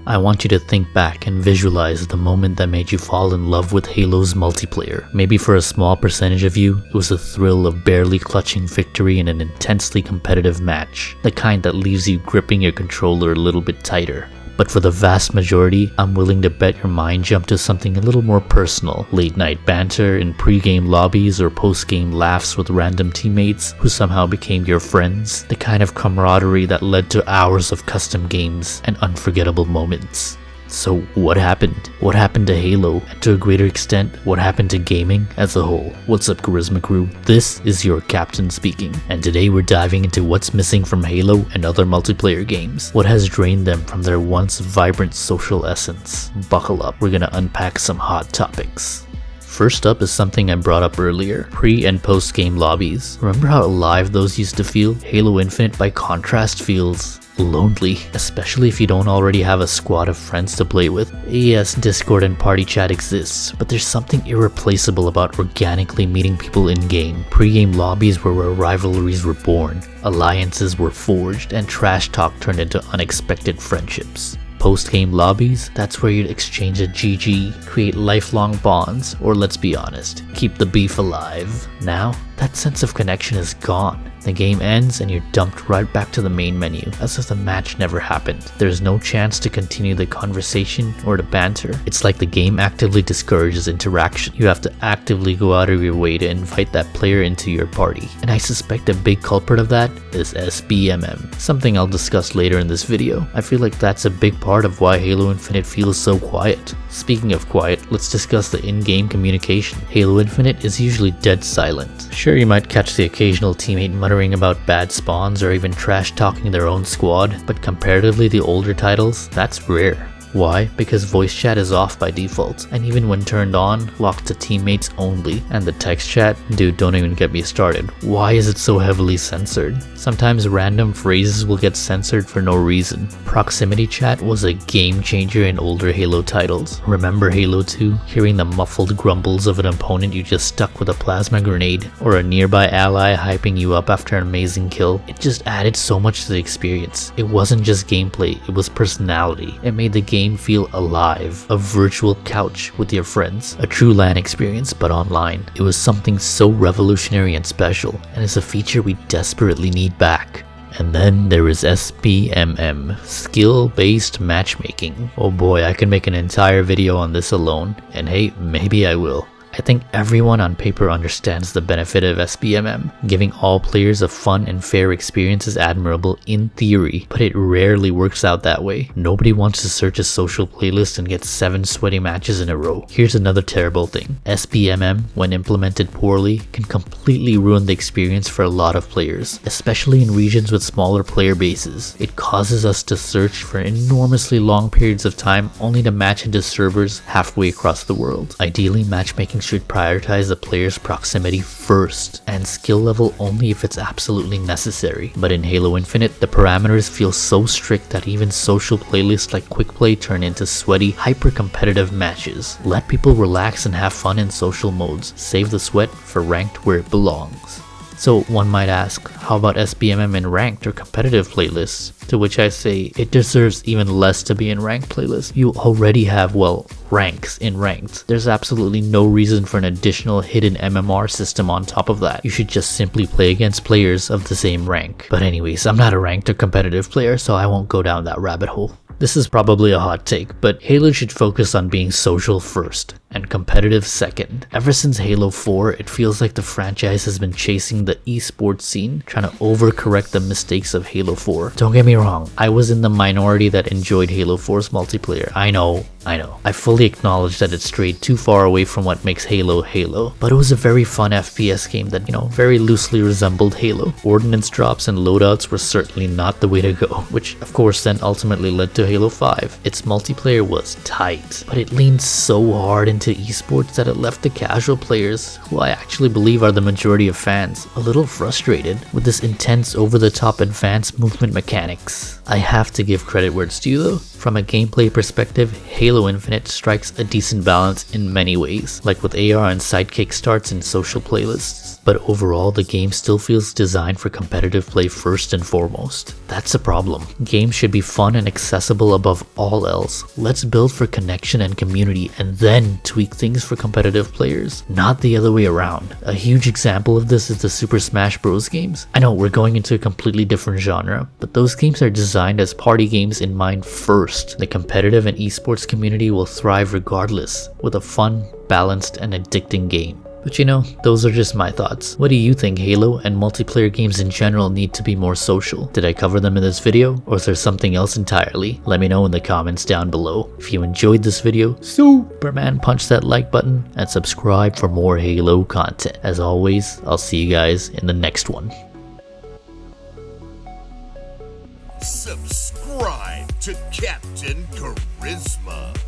I want you to think back and visualize the moment that made you fall in love with Halo's multiplayer. Maybe for a small percentage of you, it was the thrill of barely clutching victory in an intensely competitive match, the kind that leaves you gripping your controller a little bit tighter. But for the vast majority, I'm willing to bet your mind jumped to something a little more personal. Late night banter in pre-game lobbies or post-game laughs with random teammates who somehow became your friends. The kind of camaraderie that led to hours of custom games and unforgettable moments. So what happened? What happened to Halo? And to a greater extent, what happened to gaming as a whole? What's up, Karizzma crew? This is your captain speaking, and today we're diving into what's missing from Halo and other multiplayer games. What has drained them from their once vibrant social essence? Buckle up, we're gonna unpack some hot topics. First up is something I brought up earlier, pre and post game lobbies. Remember how alive those used to feel? Halo Infinite by contrast feels lonely, especially if you don't already have a squad of friends to play with. Yes, Discord and party chat exists, but there's something irreplaceable about organically meeting people in-game. Pre-game lobbies were where rivalries were born, alliances were forged, and trash talk turned into unexpected friendships. Post-game lobbies, that's where you'd exchange a GG, create lifelong bonds, or let's be honest, keep the beef alive. Now, that sense of connection is gone. The game ends and you're dumped right back to the main menu, as if the match never happened. There's no chance to continue the conversation or the banter. It's like the game actively discourages interaction. You have to actively go out of your way to invite that player into your party. And I suspect a big culprit of that is SBMM, something I'll discuss later in this video. I feel like that's a big part of why Halo Infinite feels so quiet. Speaking of quiet, let's discuss the in-game communication. Halo Infinite is usually dead silent. Sure, you might catch the occasional teammate muttering about bad spawns or even trash talking their own squad, but comparatively to older titles, that's rare. Why? Because voice chat is off by default, and even when turned on, locked to teammates only. And the text chat? Dude, don't even get me started. Why is it so heavily censored? Sometimes random phrases will get censored for no reason. Proximity chat was a game changer in older Halo titles. Remember Halo 2? Hearing the muffled grumbles of an opponent you just stuck with a plasma grenade, or a nearby ally hyping you up after an amazing kill. It just added so much to the experience. It wasn't just gameplay, it was personality. It made the game feel alive, a virtual couch with your friends, a true LAN experience but online. It was something so revolutionary and special, and it's a feature we desperately need back. And then there is SBMM, skill-based matchmaking. Oh boy, I could make an entire video on this alone, and hey, maybe I will. I think everyone on paper understands the benefit of SBMM. Giving all players a fun and fair experience is admirable in theory, but it rarely works out that way. Nobody wants to search a social playlist and get 7 sweaty matches in a row. Here's another terrible thing. SBMM, when implemented poorly, can completely ruin the experience for a lot of players, especially in regions with smaller player bases. It causes us to search for enormously long periods of time only to match into servers halfway across the world. Ideally, matchmaking should prioritize the player's proximity first, and skill level only if it's absolutely necessary. But in Halo Infinite, the parameters feel so strict that even social playlists like Quick Play turn into sweaty, hyper-competitive matches. Let people relax and have fun in social modes. Save the sweat for ranked where it belongs. So one might ask, how about SBMM in ranked or competitive playlists? To which I say, it deserves even less to be in ranked playlists. You already have, well, ranks in ranked. There's absolutely no reason for an additional hidden MMR system on top of that. You should just simply play against players of the same rank. But anyways, I'm not a ranked or competitive player, so I won't go down that rabbit hole. This is probably a hot take, but Halo should focus on being social first and competitive second. Ever since Halo 4, it feels like the franchise has been chasing the esports scene, trying to overcorrect the mistakes of Halo 4. Don't get me wrong, I was in the minority that enjoyed Halo 4's multiplayer. I know. I fully acknowledge that it strayed too far away from what makes Halo Halo, but it was a very fun FPS game that, very loosely resembled Halo. Ordnance drops and loadouts were certainly not the way to go, which of course then ultimately led to Halo 5. Its multiplayer was tight, but it leaned so hard into esports that it left the casual players, who I actually believe are the majority of fans, a little frustrated with this intense over-the-top advanced movement mechanics. I have to give credit where it's due though. From a gameplay perspective, Halo Halo Infinite strikes a decent balance in many ways, like with AR and sidekick starts and social playlists. But overall, the game still feels designed for competitive play first and foremost. That's a problem. Games should be fun and accessible above all else. Let's build for connection and community and then tweak things for competitive players, not the other way around. A huge example of this is the Super Smash Bros. Games. I know we're going into a completely different genre, but those games are designed as party games in mind first. The competitive and esports community will thrive regardless, with a fun, balanced, and addicting game. But you know, those are just my thoughts. What do you think Halo and multiplayer games in general need to be more social? Did I cover them in this video, or is there something else entirely? Let me know in the comments down below. If you enjoyed this video, Superman punch that like button and subscribe for more Halo content. As always, I'll see you guys in the next one. Subscribe to Kaptain Karizzma.